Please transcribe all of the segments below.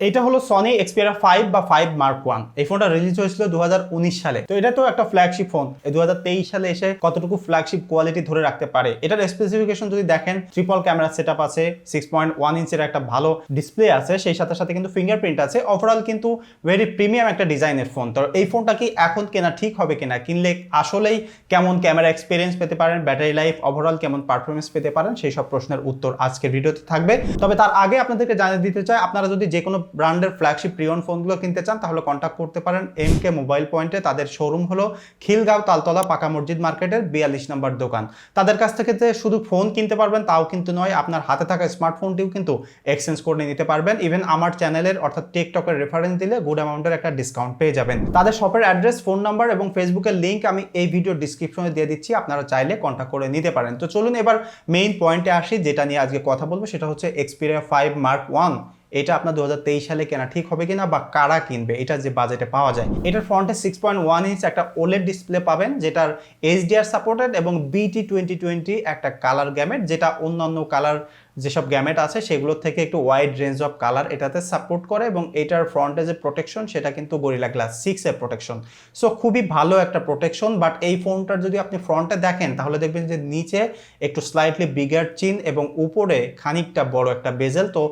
এটা হলো Sony Xperia 5 বা 5 Mark 1। এই ফোনটা রিলিজ হয়েছিল 2019 সালে। তো এটা তো একটা ফ্ল্যাগশিপ ফোন। এই 2023 সালে এসে কতটুকু ফ্ল্যাগশিপ কোয়ালিটি ধরে রাখতে পারে। এটার স্পেসিফিকেশন যদি দেখেন, ট্রিপল ক্যামেরা সেটআপ আছে, 6.1 ইঞ্চের একটা ভালো ডিসপ্লে আছে, সেই সাথে সাথে কিন্তু ফিঙ্গারপ্রিন্ট আছে। ওভারঅল কিন্তু ভেরি প্রিমিয়াম একটা ডিজাইনের ফোন। তো এই ফোনটা কি এখন কেনা ঠিক হবে কিনা, কিনলে আসলেই কেমন ক্যামেরা এক্সপিরিয়েন্স পেতে পারেন, ব্যাটারি লাইফ, ওভারঅল কেমন পারফরমেন্স পেতে পারেন, সেই সব প্রশ্নের উত্তর আজকের ভিডিওতে থাকবে। তবে তার আগে আপনাদেরকে জানিয়ে দিতে চাই, আপনারা যদি যে কোনো ব্র্যান্ডের ফ্ল্যাগশিপ প্রিয়ন ফোনগুলো কিনতে চান তাহলে কন্ট্যাক্ট করতে পারেন এমকে মোবাইল পয়েন্টে। তাদের শোরুম হলো খিলগাঁও তালতলা পাকা মসজিদ মার্কেটের 42 নম্বর দোকান। তাদের কাছ থেকে যে শুধু ফোন কিনতে পারবেন তাও কিন্তু নয়, আপনার হাতে থাকা স্মার্টফোনটিও কিন্তু এক্সচেঞ্জ করে নিতে পারবেন। ইভেন আমার চ্যানেলের অর্থাৎ টেকটকের রেফারেন্স দিলে গুড অ্যামাউন্টের একটা ডিসকাউন্ট পেয়ে যাবেন। তাদের শপের অ্যাড্রেস, ফোন নাম্বার এবং ফেসবুকের লিঙ্ক আমি এই ভিডিও ডিসক্রিপশনে দিয়ে দিচ্ছি, আপনারা চাইলে কন্ট্যাক্ট করে নিতে পারেন। তো চলুন এবার মেইন পয়েন্টে আসি, যেটা নিয়ে আজকে কথা বলবো, সেটা হচ্ছে Xperia 5 Mark 1। এটা আপনার 2023 সালে কেনা ঠিক হবে কিনা বা কারা কিনবে, এটা যে বাজেটে পাওয়া যায়। এটার ফ্রন্টে 6.1 ইঞ্চ একটা ওলেড ডিসপ্লে পাবেন, যেটার HDR সাপোর্টেড এবং BT 2020 একটা কালার গ্যামেট, যেটা অন্যান্য কালার যেসব গ্যামেট আছে সেগুলোর থেকে একটু ওয়াইড রেঞ্জ অফ কালার এটাতে সাপোর্ট করে। এবং এটার ফ্রন্টে যে প্রোটেকশন সেটা কিন্তু গরিলা গ্লাস 6 এর প্রোটেকশন। সো খুবই ভালো একটা প্রোটেকশন। বাট এই ফোনটার যদি আপনি ফ্রন্টে দেখেন তাহলে দেখবেন যে নিচে একটু স্লাইটলি বিগার চিন এবং উপরে খানিকটা বড় একটা বেজেল। তো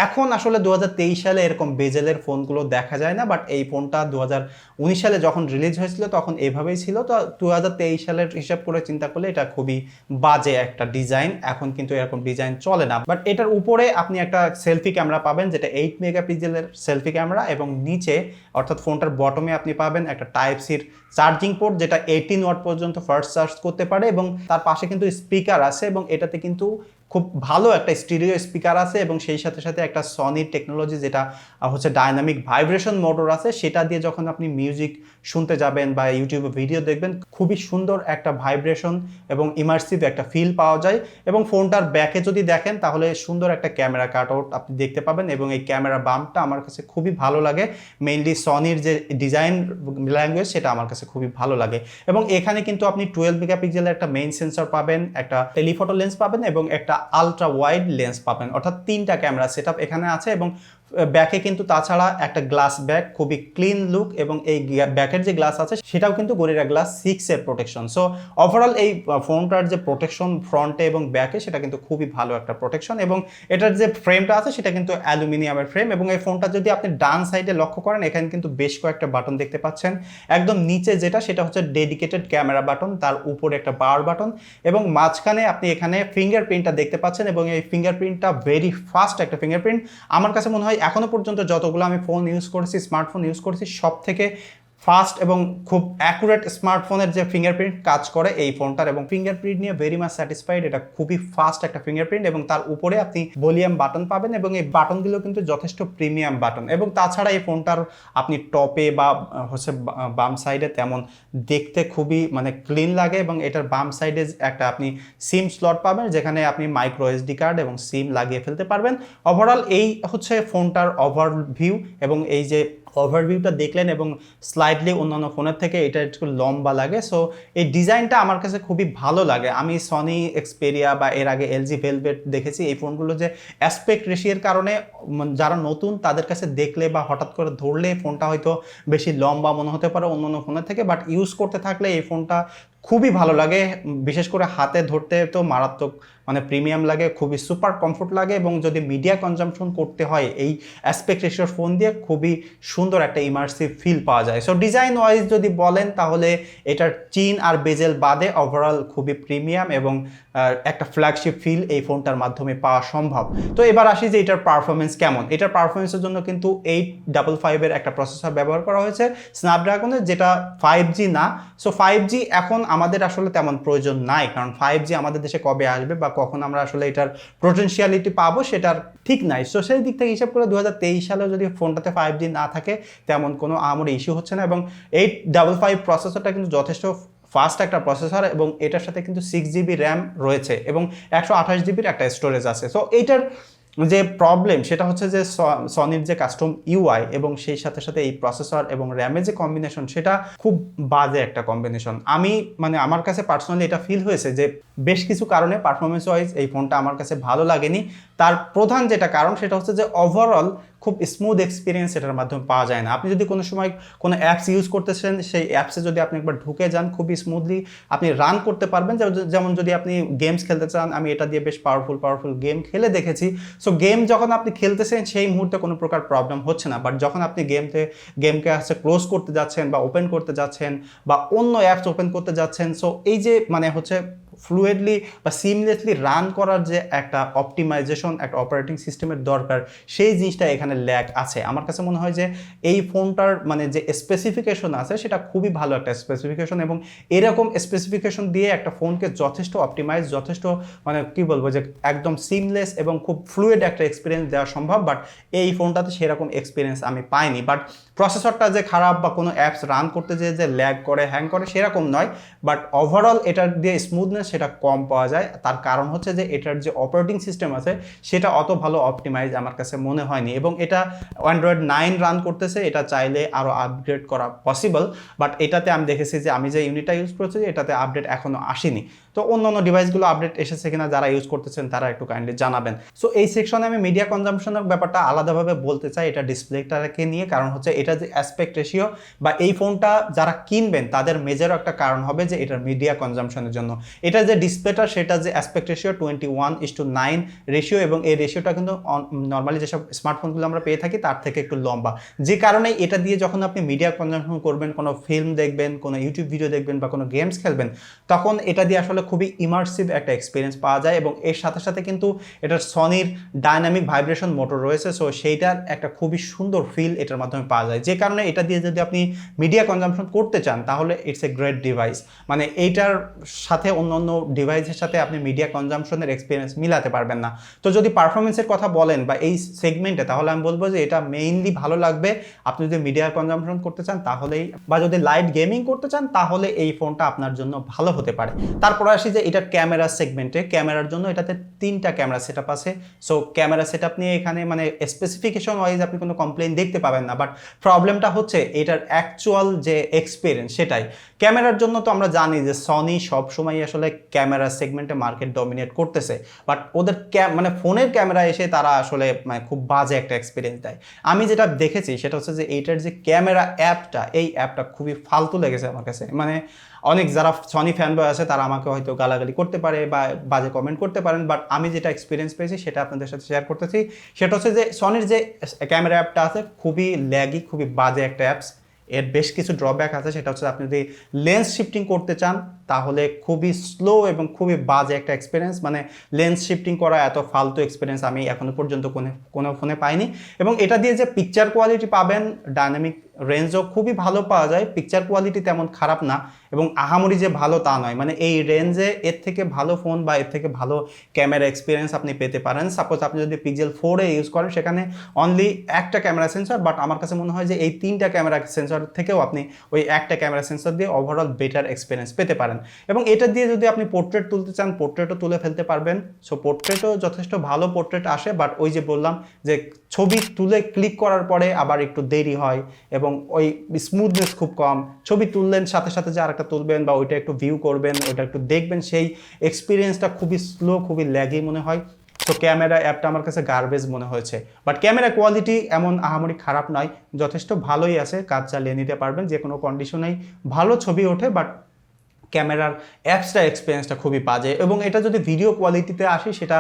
এখন আসলে 2023 সালে এরকম বেজেলের ফোনগুলো দেখা যায় না, বাট এই ফোনটা 2019 সালে যখন রিলিজ হয়েছিল তখন এইভাবেই ছিল। তো 2023 সালের হিসাব করে চিন্তা করলে এটা খুবই বাজে একটা ডিজাইন। এখন কিন্তু এরকম ডিজাইন চলে না। বাট এটার উপরে আপনি একটা সেলফি ক্যামেরা পাবেন, যেটা 8 মেগাপিক্সেলের সেলফি ক্যামেরা, এবং নিচে অর্থাৎ ফোনটার বটমে আপনি পাবেন একটা টাইপ সির চার্জিং পোর্ট, যেটা 18 ওয়াট পর্যন্ত ফাস্ট চার্জ করতে পারে। এবং তার পাশে কিন্তু স্পিকার আছে, এবং এটাতে কিন্তু খুব ভালো একটা স্টিরিও স্পিকার আছে, এবং সেই সাথে সাথে একটা সনির টেকনোলজি যেটা হচ্ছে ডাইনামিক ভাইব্রেশন মোটর আছে, সেটা দিয়ে যখন আপনি মিউজিক শুনতে যাবেন বা ইউটিউবে ভিডিও দেখবেন, খুবই সুন্দর একটা ভাইব্রেশন এবং ইমার্সিভ একটা ফিল পাওয়া যায়। এবং ফোনটার ব্যাকে যদি দেখেন তাহলে সুন্দর একটা ক্যামেরা কাটআউট আপনি দেখতে পাবেন, এবং এই ক্যামেরা বাম্পটা আমার কাছে খুবই ভালো লাগে। মেইনলি সনির যে ডিজাইন ল্যাঙ্গুয়েজ সেটা আমার কাছে খুবই ভালো লাগে। এবং এখানে কিন্তু আপনি 12 মেগাপিক্সেলের একটা মেইন সেন্সর পাবেন, একটা টেলিফটো লেন্স পাবেন এবং একটা আলট্রা ওয়াইড লেন্স পাবেন, অর্থাৎ 3টা ক্যামেরা সেটআপ এখানে আছে। এবং ব্যাকে কিন্তু তাছাড়া একটা গ্লাস ব্যাক, খুবই ক্লিন লুক, এবং এই ব্যাকের যে গ্লাস আছে সেটাও কিন্তু গরিলা গ্লাস 6 এর প্রোটেকশন। সো ওভারঅল এই ফোনটার যে প্রোটেকশন ফ্রন্টে এবং ব্যাকে সেটা কিন্তু খুবই ভালো একটা প্রোটেকশন। এবং এটার যে ফ্রেমটা আছে সেটা কিন্তু অ্যালুমিনিয়ামের ফ্রেম। এবং এই ফোনটা যদি আপনি ডান সাইডে লক্ষ্য করেন, এখানে কিন্তু বেশ কয়েকটা বাটন দেখতে পাচ্ছেন। একদম নিচে যেটা সেটা হচ্ছে ডেডিকেটেড ক্যামেরা বাটন, তার উপরে একটা পাওয়ার বাটন, এবং মাঝখানে আপনি এখানে ফিঙ্গারপ্রিন্টটা দেখতে পাচ্ছেন। এবং এই ফিঙ্গারপ্রিন্টটা ভেরি ফাস্ট একটা ফিঙ্গারপ্রিন্ট। আমার কাছে মনে হয় এখনো পর্যন্ত যতগুলো আমি ফোন ইউজ করেছি, স্মার্টফোন ইউজ করেছি, সব থেকে ফাস্ট এবং খুব অ্যাকুরেট স্মার্টফোনের যে ফিঙ্গারপ্রিন্ট কাজ করে এই ফোনটার। এবং ফিঙ্গারপ্রিন্ট নিয়ে ভেরি মাচ স্যাটিসফাইড। এটা খুবই ফাস্ট একটা ফিঙ্গারপ্রিন্ট, এবং তার উপরে আপনি ভলিউম বাটন পাবেন, এবং এই বাটনগুলো কিন্তু যথেষ্ট প্রিমিয়াম বাটন। এবং তাছাড়া এই ফোনটার আপনি টপে বা হচ্ছে বাম সাইডে তেমন দেখতে খুবই মানে ক্লিন লাগে। এবং এটার বাম সাইডে একটা আপনি সিম স্লট পাবেন, যেখানে আপনি মাইক্রো এসডি কার্ড এবং সিম লাগিয়ে ফেলতে পারবেন। ওভারঅল এই হচ্ছে ফোনটার ওভারভিউ। এবং এই যে ওভারভিউটা দেখলেন, এবং স্লাইডলি অন্যান্য ফোনের থেকে এটা একটু লম্বা লাগে। সো এই ডিজাইনটা আমার কাছে খুবই ভালো লাগে। আমি সনি এক্সপেরিয়া বা এর আগে এলজি ভেলভেট দেখেছি, এই ফোনগুলো যে অ্যাসপেক্ট রেশিওর কারণে যারা নতুন তাদের কাছে দেখলে বা হঠাৎ করে ধরলে ফোনটা হয়তো বেশি লম্বা মনে হতে পারে অন্যান্য ফোনের থেকে, বাট ইউজ করতে থাকলে এই ফোনটা খুবই ভালো লাগে। বিশেষ করে হাতে ধরতে তো মারাত্মক মানে প্রিমিয়াম লাগে, খুবই সুপার কমফোর্ট লাগে। এবং যদি মিডিয়া কনজাম্পশন করতে হয় এই অ্যাসপেক্ট রেশিওর ফোন দিয়ে, খুবই সুন্দর একটা ইমার্সিভ ফিল পাওয়া যায়। সো ডিজাইন ওয়াইজ যদি বলেন তাহলে এটার চিন আর বেজেল বাদে ওভারঅল খুবই প্রিমিয়াম এবং একটা ফ্ল্যাগশিপ ফিল এই ফোনটার মাধ্যমে পাওয়া সম্ভব। তো এবার আসি যে এটার পারফরমেন্স কেমন। এটার পারফরমেন্সের জন্য কিন্তু 855 এর একটা প্রসেসর ব্যবহার করা হয়েছে স্ন্যাপড্রাগনের, যেটা 5G না। সো 5G এখন আমাদের আসলে তেমন প্রয়োজন নাই, কারণ 5G আমাদের দেশে কবে আসবে বা কখন আমরা আসলে এটার পোটেনশিয়ালিটি পাবো সেটার ঠিক নাই। সো সেই দিক থেকে হিসাব করে 2023 সালে যদি ফোনটাতে 5G না থাকে তেমন কোনো আহামরি ইস্যু হচ্ছে না। এবং 855 প্রসেসরটা কিন্তু যথেষ্ট ফাস্ট একটা প্রসেসর, এবং এটার সাথে কিন্তু 6GB র্যাম রয়েছে এবং 128GBর একটা স্টোরেজ আছে। সো এইটার যে প্রবলেম সেটা হচ্ছে যে সনির যে কাস্টম ইউআই এবং সেই সাথে সাথে এই প্রসেসর এবং র্যামের যে কম্বিনেশন সেটা খুব বাজে একটা কম্বিনেশন। আমি মানে আমার কাছে পার্সোনালি এটা ফিল হয়েছে যে বেশ কিছু কারণে পারফরমেন্স ওয়াইজ এই ফোনটা আমার কাছে ভালো লাগেনি। তার প্রধান যেটা কারণ সেটা হচ্ছে যে ওভারঅল খুব স্মুথ এক্সপিরিয়েন্স এটার মাধ্যমে পাওয়া যায় না। আপনি যদি কোনো সময় কোনো অ্যাপস ইউজ করতেছেন, সেই অ্যাপসে যদি আপনি একবার ঢুকে যান, খুবই স্মুথলি আপনি রান করতে পারবেন। যেমন যদি আপনি গেমস খেলতে চান, আমি এটা দিয়ে বেশ পাওয়ারফুল গেম খেলে দেখেছি। সো গেম যখন আপনি খেলতেছেন সেই মুহূর্তে কোনো প্রকার প্রবলেম হচ্ছে না, বাট যখন আপনি গেমকে হচ্ছে ক্লোজ করতে যাচ্ছেন বা ওপেন করতে যাচ্ছেন বা অন্য অ্যাপস ওপেন করতে যাচ্ছেন, সো এই যে মানে হচ্ছে ফ্লুয়েডলি বা সিমলেসলি রান করার যে একটা অপটিমাইজেশন, একটা অপারেটিং সিস্টেমের দরকার, সেই জিনিসটা এখানে ল্যাগ আছে। আমার কাছে মনে হয় যে এই ফোনটার মানে যে স্পেসিফিকেশন আছে সেটা খুবই ভালো একটা স্পেসিফিকেশন, এবং এরকম স্পেসিফিকেশন দিয়ে একটা ফোনকে যথেষ্ট অপটিমাইজ, যথেষ্ট মানে কি বলবো যে একদম সিমলেস এবং খুব ফ্লুয়েড একটা এক্সপিরিয়েন্স দেওয়া সম্ভব। বাট এই ফোনটাতে সেরকম এক্সপিরিয়েন্স আমি পাইনি। বাট প্রসেসরটা যে খারাপ বা কোনো অ্যাপস রান করতে যে ল্যাগ করে, হ্যাং করে, সেরকম নয়। বাট ওভারঅল এটার দিয়ে স্মুথনেস সেটা কম পাওয়া যায়। তার কারণ হচ্ছে যে এটার যে অপারেটিং সিস্টেম আছে সেটা অত ভালো অপটিমাইজ আমার কাছে মনে হয়নি, এবং এটা অ্যান্ড্রয়েড 9 রান করতেছে। এটা চাইলে আরও আপগ্রেড করা পসিবল, বাট এটাতে আমি দেখেছি যে আমি যে ইউনিটটা ইউজ করছি এটাতে আপডেট এখনও আসেনি। তো অন্যান্য ডিভাইসগুলো আপডেট এসেছে কিনা যারা ইউজ করতেছেন তারা একটু কাইন্ডলি জানাবেন। সো এই সেকশনে আমি মিডিয়া কনজাম্পশনের ব্যাপারটা আলাদাভাবে বলতে চাই, এটা ডিসপ্লেটাকে নিয়ে। কারণ হচ্ছে এটা যে অ্যাসপেক্ট রেশিও বা এই ফোনটা যারা কিনবেন তাদের মেজর একটা কারণ হবে যে এটার মিডিয়া কনজাম্পশনের জন্য। এটা যে ডিসপ্লেটা সেটা যে অ্যাসপেক্ট রেশিও 21:9 রেশিও, এবং এই রেশিওটা কিন্তু নর্মালি যেসব স্মার্টফোনগুলো আমরা পেয়ে থাকি তার থেকে একটু লম্বা। যে কারণে এটা দিয়ে যখন আপনি মিডিয়া কনজাম্পশন করবেন, কোনো ফিল্ম দেখবেন, কোনো ইউটিউব ভিডিও দেখবেন বা কোনো গেমস খেলবেন, তখন এটা দিয়ে আসলে খুবই ইমার্সিভ একটা এক্সপিরিয়েন্স পাওয়া যায়। এবং এর সাথে সাথে কিন্তু এটার সনির ডাইনামিক ভাইব্রেশন মোটর রয়েছে, সো সেইটার একটা খুবই সুন্দর ফিল এটার মাধ্যমে পাওয়া যায়। যে কারণে এটা দিয়ে যদি আপনি মিডিয়া কনজাম্পশন করতে চান তাহলে ইটস এ গ্রেট ডিভাইস। মানে এইটার সাথে অন্যান্য ডিভাইসের সাথে আপনি মিডিয়া কনজাম্পশনের এক্সপিরিয়েন্স মিলাতে পারবেন না। তো যদি পারফরমেন্সের কথা বলেন বা এই সেগমেন্টে, তাহলে আমি বলবো যে এটা মেইনলি ভালো লাগবে আপনি যদি মিডিয়া কনজাম্পশন করতে চান তাহলেই, বা যদি লাইট গেমিং করতে চান তাহলে এই ফোনটা আপনার জন্য ভালো হতে পারে। তারপর আসি যে এটার ক্যামেরা সেগমেন্টে। ক্যামেরার জন্য এটাতে 3টা ক্যামেরা সেটআপ আছে। সো ক্যামেরা সেটআপ নিয়ে এখানে মানে স্পেসিফিকেশন ওয়াইজ আপনি কোনো কমপ্লেইন দেখতে পাবেন না, বাট প্রবলেমটা হচ্ছে এটার অ্যাকচুয়াল যে এক্সপিরিয়েন্স সেটাই। ক্যামেরার জন্য তো আমরা জানি যে সনি সবসময় আসলে ক্যামেরা সেগমেন্টে মার্কেট ডমিনেট করতেছে, বাট ওদের মানে ফোনের ক্যামেরা এসে তারা আসলে মানে খুব বাজে একটা এক্সপিরিয়েন্স দেয়। আমি যেটা দেখেছি সেটা হচ্ছে যে এইটার যে ক্যামেরা অ্যাপটা, এই অ্যাপটা খুবই ফালতু লেগেছে আমার কাছে। মানে অনেক যারা সনি ফ্যান বয় আছে তারা আমাকে হয়তো গালাগালি করতে পারে বা বাজে কমেন্ট করতে পারেন, বাট আমি যেটা এক্সপিরিয়েন্স পেয়েছি সেটা আপনাদের সাথে শেয়ার করতেছি। সেটা হচ্ছে যে সনির যে ক্যামেরা অ্যাপটা আছে খুবই ল্যাগি, খুবই বাজে একটা অ্যাপস। এর বেশ কিছু ড্রব্যাক আছে, সেটা হচ্ছে আপনি যদি লেন্স শিফটিং করতে চান তাহলে খুবই স্লো এবং খুবই বাজে একটা এক্সপিরিয়েন্স। মানে লেন্স শিফটিং করা এত ফালতু এক্সপিরিয়েন্স আমি এখনো পর্যন্ত কোনো ফোনে পাইনি। এবং এটা দিয়ে যে পিকচার কোয়ালিটি পাবেন, ডাইনামিক রেঞ্জও খুবই ভালো পাওয়া যায়, পিকচার কোয়ালিটি তেমন খারাপ না, এবং আহামরি যে ভালো তা নয়। মানে এই রেঞ্জে এর থেকে ভালো ফোন বা এর থেকে ভালো ক্যামেরা এক্সপিরিয়েন্স আপনি পেতে পারেন। সাপোজ আপনি যদি পিক্সেল 4 ইউজ করেন, সেখানে অনলি একটা ক্যামেরা সেন্সর, বাট আমার কাছে মনে হয় যে এই 3টা ক্যামেরা সেন্সর থেকেও আপনি ওই একটা ক্যামেরা সেন্সর দিয়ে ওভারঅল বেটার এক্সপিরিয়েন্স পেতে পারেন। এবং এটা দিয়ে যদি আপনি পোর্ট্রেট তুলতে চান, পোর্ট্রেটও তুলে ফেলতে পারবেন। সো পোর্ট্রেটও যথেষ্ট ভালো পোর্ট্রেট আসে, বাট ওই যে বললাম যে ছবি তুলে ক্লিক করার পরে আবার একটু দেরি হয় এবং ওই স্মুথনেস খুব কম। ছবি তুললেন সাথে সাথে যে আরেকটা তুলবেন বা ওইটা একটু ভিউ করবেন, ওইটা একটু দেখবেন, সেই এক্সপিরিয়েন্সটা খুবই স্লো, খুবই ল্যাগি মনে হয়। তো ক্যামেরা অ্যাপটা আমার কাছে গার্বেজ মনে হয়েছে, বাট ক্যামেরা কোয়ালিটি এমন আহামরি খারাপ নয়, যথেষ্ট ভালোই আছে, কাজ চালিয়ে নিতে পারবেন, যে কোনো কন্ডিশনেই ভালো ছবি ওঠে। বাট ক্যামেরার অ্যাপসটার এক্সপিরিয়েন্সটা খুবই বাজে, এবং এটা যদি ভিডিও কোয়ালিটিতে আসে সেটা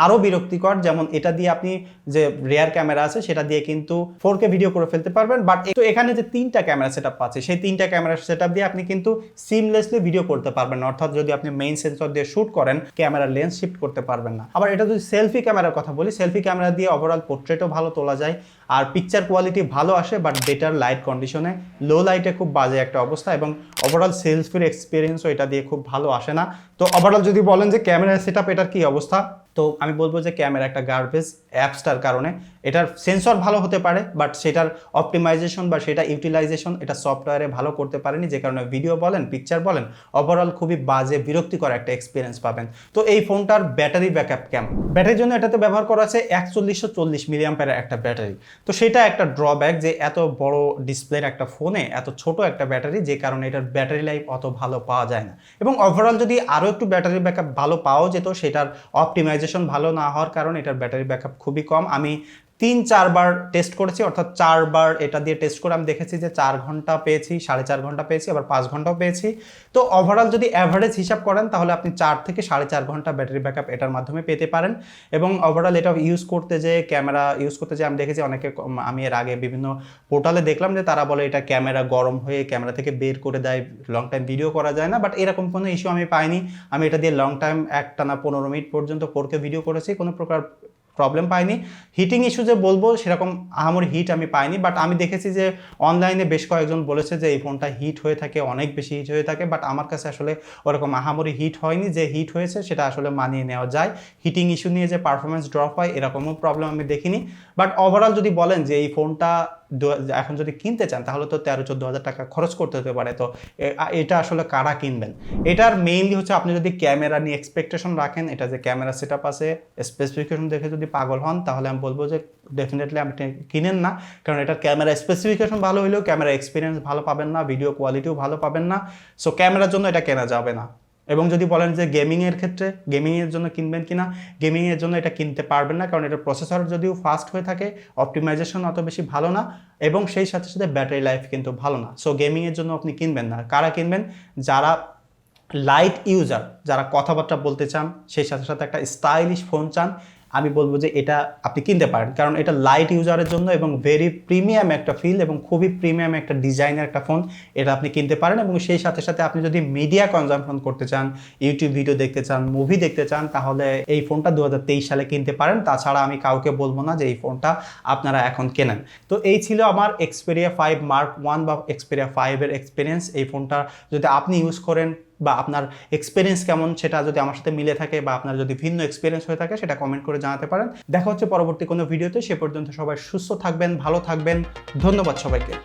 আরও বিরক্তিকর। যেমন এটা দিয়ে আপনি যে রেয়ার ক্যামেরা আছে সেটা দিয়ে কিন্তু 4K ভিডিও করে ফেলতে পারবেন, বাট তো এখানে যে 3টা ক্যামেরা সেটআপ আছে সেই 3টা ক্যামেরা সেটআপ দিয়ে আপনি কিন্তু সিমলেসলি ভিডিও করতে পারবেন না। অর্থাৎ যদি আপনি মেইন সেন্সর দিয়ে শ্যুট করেন, ক্যামেরার লেন্স শিফট করতে পারবেন না। আবার এটা যদি সেলফি ক্যামেরার কথা বলি, সেলফি ক্যামেরা দিয়ে ওভারঅল পোর্ট্রেটও ভালো তোলা যায়, আর পিকচার কোয়ালিটি ভালো আসে, বাট বেটার লাইট কন্ডিশনে, লো লাইটে খুব বাজে একটা অবস্থা, এবং ওভারঅল সেলফির এক্সপিরিয়েন্সও এটা দিয়ে খুব ভালো আসে না। তো ওভারঅল যদি বলেন যে ক্যামেরা সেটআপ এটার কি অবস্থা, তো আমি বলবো যে ক্যামেরা একটা গার্বেজ অ্যাপসটার কারণে। এটার সেন্সর ভালো হতে পারে, বাট সেটার অপটিমাইজেশন বা সেটা ইউটিলাইজেশন এটা সফটওয়্যারে ভালো করতে পারেনি, যে কারণে ভিডিও বলেন, পিকচার বলেন, ওভারঅল খুবই বাজে, বিরক্তিকর একটা এক্সপিরিয়েন্স পাবেন। তো এই ফোনটার ব্যাটারি ব্যাকআপ কেমন? ব্যাটারির জন্য এটাতে ব্যবহার করা আছে 4140 মিলিঅ্যাম্পিয়ারের একটা ব্যাটারি। তো সেটা একটা ড্রব্যাক যে এত বড় ডিসপ্লের একটা ফোনে এত ছোট একটা ব্যাটারি, যে কারণে এটার ব্যাটারি লাইফ অত ভালো পাওয়া যায় না। এবং ওভারঅল যদি আরও একটু ব্যাটারি ব্যাকআপ ভালো পাওয়া যেত, সেটার অপটিমাইজেশন অপটিমাইজেশন ভালো না হওয়ার কারণে এটার ব্যাটারি ব্যাকআপ খুবই কম। আমি 3-4 বার টেস্ট করেছি, অর্থাৎ 4 বার এটা দিয়ে টেস্ট করে আমি দেখেছি যে 4 ঘন্টা পেয়েছি, 4.5 ঘন্টা পেয়েছি, আবার 5 ঘন্টাও পেয়েছি। তো ওভারঅল যদি অ্যাভারেজ হিসাব করেন তাহলে আপনি 4 থেকে 4.5 ঘন্টা ব্যাটারি ব্যাকআপ এটার মাধ্যমে পেতে পারেন। এবং ওভারঅল এটা ইউজ করতে যে ক্যামেরা ইউজ করতে যে আমি দেখেছি অনেকে, আমি এর আগে বিভিন্ন পোর্টালে দেখলাম যে তারা বলে এটা ক্যামেরা গরম হয়ে ক্যামেরা থেকে বের করে দেয়, লং টাইম ভিডিও করা যায় না, বাট এরকম কোনো ইস্যু আমি পাইনি। আমি এটা দিয়ে লং টাইম একটানা 15 মিনিট পর্যন্ত 4K ভিডিও করেছি, কোনো প্রকার প্রবলেম পাইনি। হিটিং ইস্যু যে বলবো সেরকম আহামরি হিট আমি পাইনি, বাট আমি দেখেছি যে অনলাইনে বেশ কয়েকজন বলেছে যে এই ফোনটা হিট হয়ে থাকে, অনেক বেশি হিট হয়ে থাকে, বাট আমার কাছে আসলে ওরকম আহামরি হিট হয়নি। যে হিট হয়েছে সেটা আসলে মানিয়ে নেওয়া যায়। হিটিং ইস্যু নিয়ে যে পারফরমেন্স ড্রপ হয় এরকমও প্রবলেম আমি দেখিনি। বাট ওভারঅল যদি বলেন যে এই ফোনটা এখন যদি কিনতে চান তাহলে তো 13-14 হাজার টাকা খরচ করতে হতে পারে। তো এটা আসলে কারা কিনবেন? এটার মেইনলি হচ্ছে আপনি যদি ক্যামেরা নিয়ে এক্সপেকটেশন রাখেন, এটা যে ক্যামেরা সেট আপ আছে, স্পেসিফিকেশন দেখে যদি পাগল হন তাহলে আমি বলবো যে ডেফিনেটলি আপনি কিনেন না। কারণ এটার ক্যামেরা স্পেসিফিকেশন ভালো হলেও ক্যামেরা এক্সপিরিয়েন্স ভালো পাবেন না, ভিডিও কোয়ালিটিও ভালো পাবেন না। সো ক্যামেরার জন্য এটা কেনা যাবে না। এবং যদি বলেন যে গেমিংয়ের ক্ষেত্রে গেমিংয়ের জন্য কিনবেন কিনা, গেমিংয়ের জন্য এটা কিনতে পারবেন না, কারণ এটার প্রসেসর যদিও ফাস্ট হয়ে থাকে, অপটিমাইজেশন অত বেশি ভালো না, এবং সেই সাথে সাথে ব্যাটারি লাইফ কিন্তু ভালো না। সো গেমিংয়ের জন্য আপনি কিনবেন না। কারা কিনবেন? যারা লাইট ইউজার, যারা কথাবার্তা বলতে চান, সেই সাথে সাথে একটা স্টাইলিশ ফোন চান, আমি বলবো যে এটা আপনি কিনতে পারেন। কারণ এটা লাইট ইউজারের জন্য এবং ভেরি প্রিমিয়াম একটা ফিল এবং খুবই প্রিমিয়াম একটা ডিজাইনের একটা ফোন, এটা আপনি কিনতে পারেন। এবং সেই সাথে সাথে আপনি যদি মিডিয়া কনজাম্পশন করতে চান, ইউটিউব ভিডিও দেখতে চান, মুভি দেখতে চান, তাহলে এই ফোনটা 2023 সালে কিনতে পারেন। তাছাড়া আমি কাউকে বলবো না যে এই ফোনটা আপনারা এখন কেনেন। তো এই ছিল আমার Xperia 5 Mark 1 বা Xperia 5 এর এক্সপিরিয়েন্স। এই ফোনটা যদি আপনি ইউজ করেন বা আপনার এক্সপিরিয়েন্স কেমন সেটা যদি আমার সাথে মিলে থাকে বা আপনার যদি ভিন্ন এক্সপিরিয়েন্স হয়ে থাকে সেটা কমেন্ট করে জানাতে পারেন। দেখা হচ্ছে পরবর্তী কোনো ভিডিওতে। সে পর্যন্ত সবাই সুস্থ থাকবেন, ভালো থাকবেন। ধন্যবাদ সবাইকে।